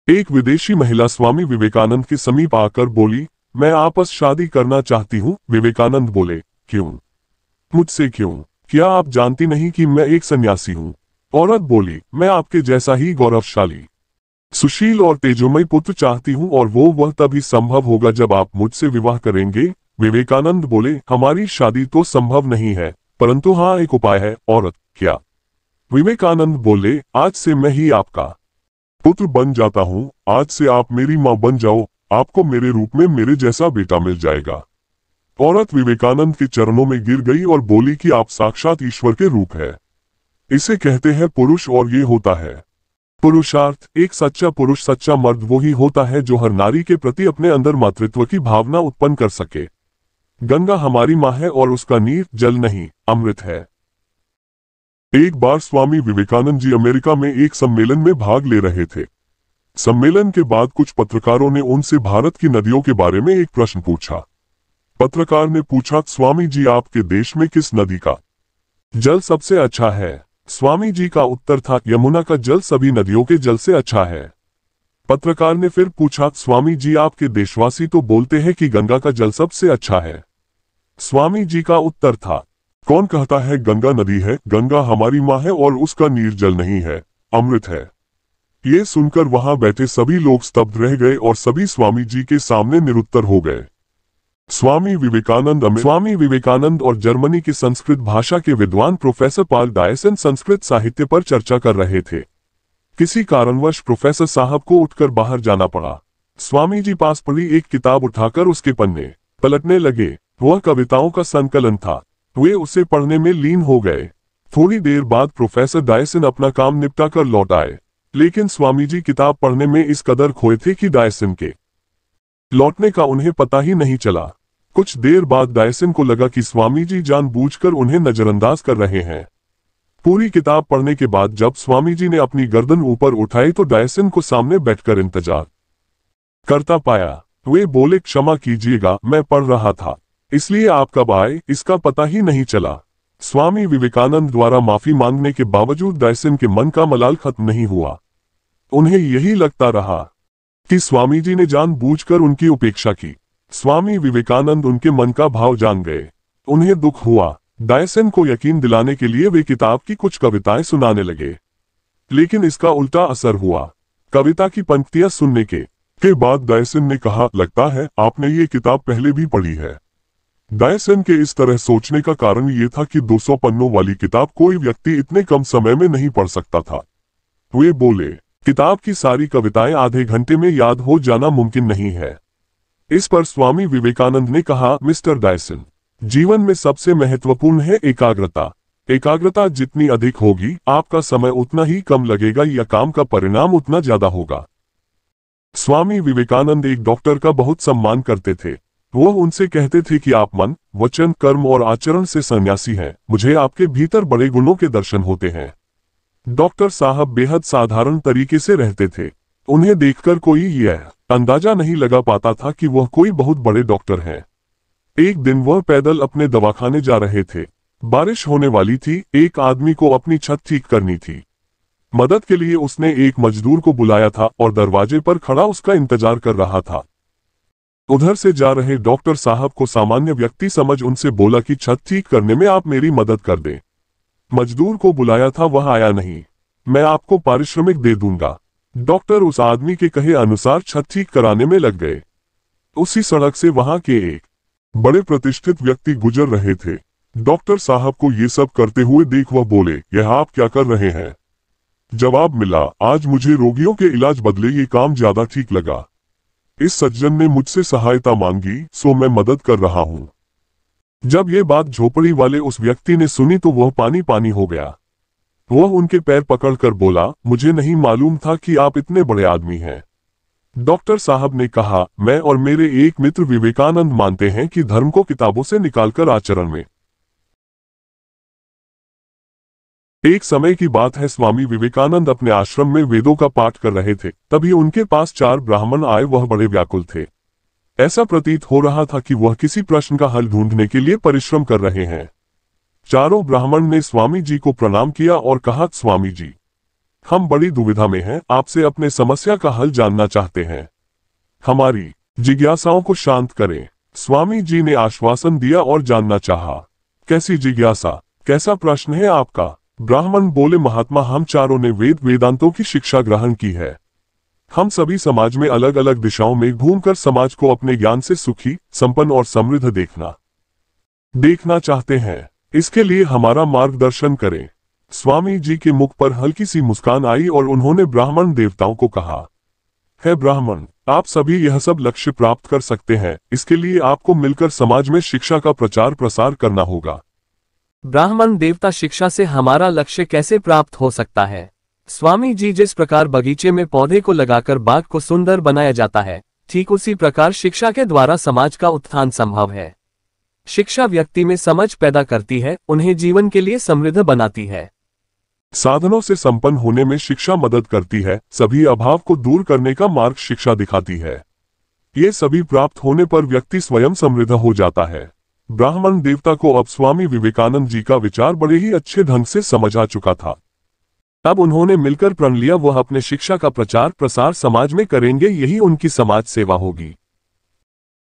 एक विदेशी महिला स्वामी विवेकानंद के समीप आकर बोली, मैं आपस शादी करना चाहती हूँ। विवेकानंद बोले, क्यों? मुझसे क्यों? क्या आप जानती नहीं कि मैं एक सन्यासी हूँ? औरत बोली, मैं आपके जैसा ही गौरवशाली, सुशील और तेजोमय पुत्र चाहती हूँ और वह तभी संभव होगा जब आप मुझसे विवाह करेंगे। विवेकानंद बोले, हमारी शादी तो संभव नहीं है, परंतु हाँ एक उपाय है। औरत, क्या? विवेकानंद बोले, आज से मैं ही आपका पुत्र बन जाता हूँ। आज से आप मेरी माँ बन जाओ, आपको मेरे रूप में मेरे जैसा बेटा मिल जाएगा। औरत विवेकानंद के चरणों में गिर गई और बोली कि आप साक्षात ईश्वर के रूप है। इसे कहते हैं पुरुष और ये होता है पुरुषार्थ। एक सच्चा पुरुष, सच्चा मर्द वो ही होता है जो हर नारी के प्रति अपने अंदर मातृत्व की भावना उत्पन्न कर सके। गंगा हमारी माँ है और उसका नीर जल नहीं, अमृत है। एक बार स्वामी विवेकानंद जी अमेरिका में एक सम्मेलन में भाग ले रहे थे। सम्मेलन के बाद कुछ पत्रकारों ने उनसे भारत की नदियों के बारे में एक प्रश्न पूछा। पत्रकार ने पूछा, स्वामी जी आपके देश में किस नदी का जल सबसे अच्छा है? स्वामी जी का उत्तर था, यमुना का जल सभी नदियों के जल से अच्छा है। पत्रकार ने फिर पूछा, स्वामी जी आपके देशवासी तो बोलते हैं कि गंगा का जल सबसे अच्छा है। स्वामी जी का उत्तर था, कौन कहता है गंगा नदी है? गंगा हमारी माँ है और उसका नीर जल नहीं है, अमृत है। ये सुनकर वहां बैठे सभी लोग स्तब्ध रह गए और सभी स्वामी जी के सामने निरुत्तर हो गए। स्वामी विवेकानंद और जर्मनी की संस्कृत भाषा के विद्वान प्रोफेसर पॉल डायसन संस्कृत साहित्य पर चर्चा कर रहे थे। किसी कारणवश प्रोफेसर साहब को उठकर बाहर जाना पड़ा। स्वामी जी पास पड़ी एक किताब उठाकर उसके पन्ने पलटने लगे। वह कविताओं का संकलन था। वे उसे पढ़ने में लीन हो गए। थोड़ी देर बाद प्रोफेसर डायसन अपना काम निपटा कर लौट आए, लेकिन स्वामी जी किताब पढ़ने में इस कदर खोए थे कि डायसन के लौटने का उन्हें पता ही नहीं चला। कुछ देर बाद डायसन को लगा कि स्वामी जी जानबूझकर उन्हें नजरअंदाज कर रहे हैं। पूरी किताब पढ़ने के बाद जब स्वामी जी ने अपनी गर्दन ऊपर उठाई तो डायसन को सामने बैठकर इंतजार करता पाया। वे बोले, क्षमा कीजिएगा, मैं पढ़ रहा था, इसलिए आप कब आए इसका पता ही नहीं चला। स्वामी विवेकानंद द्वारा माफी मांगने के बावजूद डायसन के मन का मलाल खत्म नहीं हुआ। उन्हें यही लगता रहा कि स्वामी जी ने जानबूझकर उनकी उपेक्षा की। स्वामी विवेकानंद उनके मन का भाव जान गए। उन्हें दुख हुआ। डायसन को यकीन दिलाने के लिए वे किताब की कुछ कविताएं सुनाने लगे, लेकिन इसका उल्टा असर हुआ। कविता की पंक्तियां सुनने के बाद डायसन ने कहा, लगता है आपने ये किताब पहले भी पढ़ी है। डायसन के इस तरह सोचने का कारण ये था कि 200 पन्नों वाली किताब कोई व्यक्ति इतने कम समय में नहीं पढ़ सकता था। वे बोले, किताब की सारी कविताएं आधे घंटे में याद हो जाना मुमकिन नहीं है। इस पर स्वामी विवेकानंद ने कहा, मिस्टर डायसन, जीवन में सबसे महत्वपूर्ण है एकाग्रता। एकाग्रता जितनी अधिक होगी, आपका समय उतना ही कम लगेगा या काम का परिणाम उतना ज्यादा होगा। स्वामी विवेकानंद एक डॉक्टर का बहुत सम्मान करते थे। वह उनसे कहते थे कि आप मन, वचन, कर्म और आचरण से सन्यासी हैं। मुझे आपके भीतर बड़े गुणों के दर्शन होते हैं। डॉक्टर साहब बेहद साधारण तरीके से रहते थे। उन्हें देखकर कोई यह अंदाजा नहीं लगा पाता था कि वह कोई बहुत बड़े डॉक्टर हैं। एक दिन वह पैदल अपने दवाखाने जा रहे थे। बारिश होने वाली थी। एक आदमी को अपनी छत ठीक करनी थी। मदद के लिए उसने एक मजदूर को बुलाया था और दरवाजे पर खड़ा उसका इंतजार कर रहा था। उधर से जा रहे डॉक्टर साहब को सामान्य व्यक्ति समझ उनसे बोला कि छत ठीक करने में आप मेरी मदद कर दें। मजदूर को बुलाया था, वह आया नहीं। मैं आपको पारिश्रमिक दे दूंगा। डॉक्टर उस आदमी के कहे अनुसार छत ठीक कराने में लग गए। उसी सड़क से वहां के एक बड़े प्रतिष्ठित व्यक्ति गुजर रहे थे। डॉक्टर साहब को ये सब करते हुए देख वह बोले, यह आप क्या कर रहे हैं? जवाब मिला, आज मुझे रोगियों के इलाज बदले ये काम ज्यादा ठीक लगा। इस सज्जन ने मुझसे सहायता मांगी, सो मैं मदद कर रहा हूं। जब ये बात झोपड़ी वाले उस व्यक्ति ने सुनी तो वह पानी पानी हो गया। वह उनके पैर पकड़कर बोला, मुझे नहीं मालूम था कि आप इतने बड़े आदमी हैं। डॉक्टर साहब ने कहा, मैं और मेरे एक मित्र विवेकानंद मानते हैं कि धर्म को किताबों से निकालकर आचरण में। एक समय की बात है, स्वामी विवेकानंद अपने आश्रम में वेदों का पाठ कर रहे थे। तभी उनके पास 4 ब्राह्मण आए। वह बड़े व्याकुल थे। ऐसा प्रतीत हो रहा था कि वह किसी प्रश्न का हल ढूंढने के लिए परिश्रम कर रहे हैं। चारों ब्राह्मण ने स्वामी जी को प्रणाम किया और कहा, स्वामी जी, हम बड़ी दुविधा में हैं, आपसे अपने समस्या का हल जानना चाहते हैं। हमारी जिज्ञासाओं को शांत करें। स्वामी जी ने आश्वासन दिया और जानना चाहा, कैसी जिज्ञासा, कैसा प्रश्न है आपका? ब्राह्मण बोले, महात्मा, हम चारों ने वेदांतों की शिक्षा ग्रहण की है। हम सभी समाज में अलग अलग दिशाओं में घूमकर समाज को अपने ज्ञान से सुखी, संपन्न और समृद्ध देखना चाहते हैं। इसके लिए हमारा मार्गदर्शन करें। स्वामी जी के मुख पर हल्की सी मुस्कान आई और उन्होंने ब्राह्मण देवताओं को कहा, है ब्राह्मण, आप सभी यह सब लक्ष्य प्राप्त कर सकते हैं। इसके लिए आपको मिलकर समाज में शिक्षा का प्रचार प्रसार करना होगा। ब्राह्मण देवता, शिक्षा से हमारा लक्ष्य कैसे प्राप्त हो सकता है? स्वामी जी, जिस प्रकार बगीचे में पौधे को लगाकर बाग को सुंदर बनाया जाता है, ठीक उसी प्रकार शिक्षा के द्वारा समाज का उत्थान संभव है। शिक्षा व्यक्ति में समझ पैदा करती है, उन्हें जीवन के लिए समृद्ध बनाती है। साधनों से संपन्न होने में शिक्षा मदद करती है। सभी अभाव को दूर करने का मार्ग शिक्षा दिखाती है। ये सभी प्राप्त होने पर व्यक्ति स्वयं समृद्ध हो जाता है। ब्राह्मण देवता को अब स्वामी विवेकानंद जी का विचार बड़े ही अच्छे ढंग से समझ आ चुका था। अब उन्होंने मिलकर प्रण लिया, वह अपने शिक्षा का प्रचार प्रसार समाज में करेंगे, यही उनकी समाज सेवा होगी।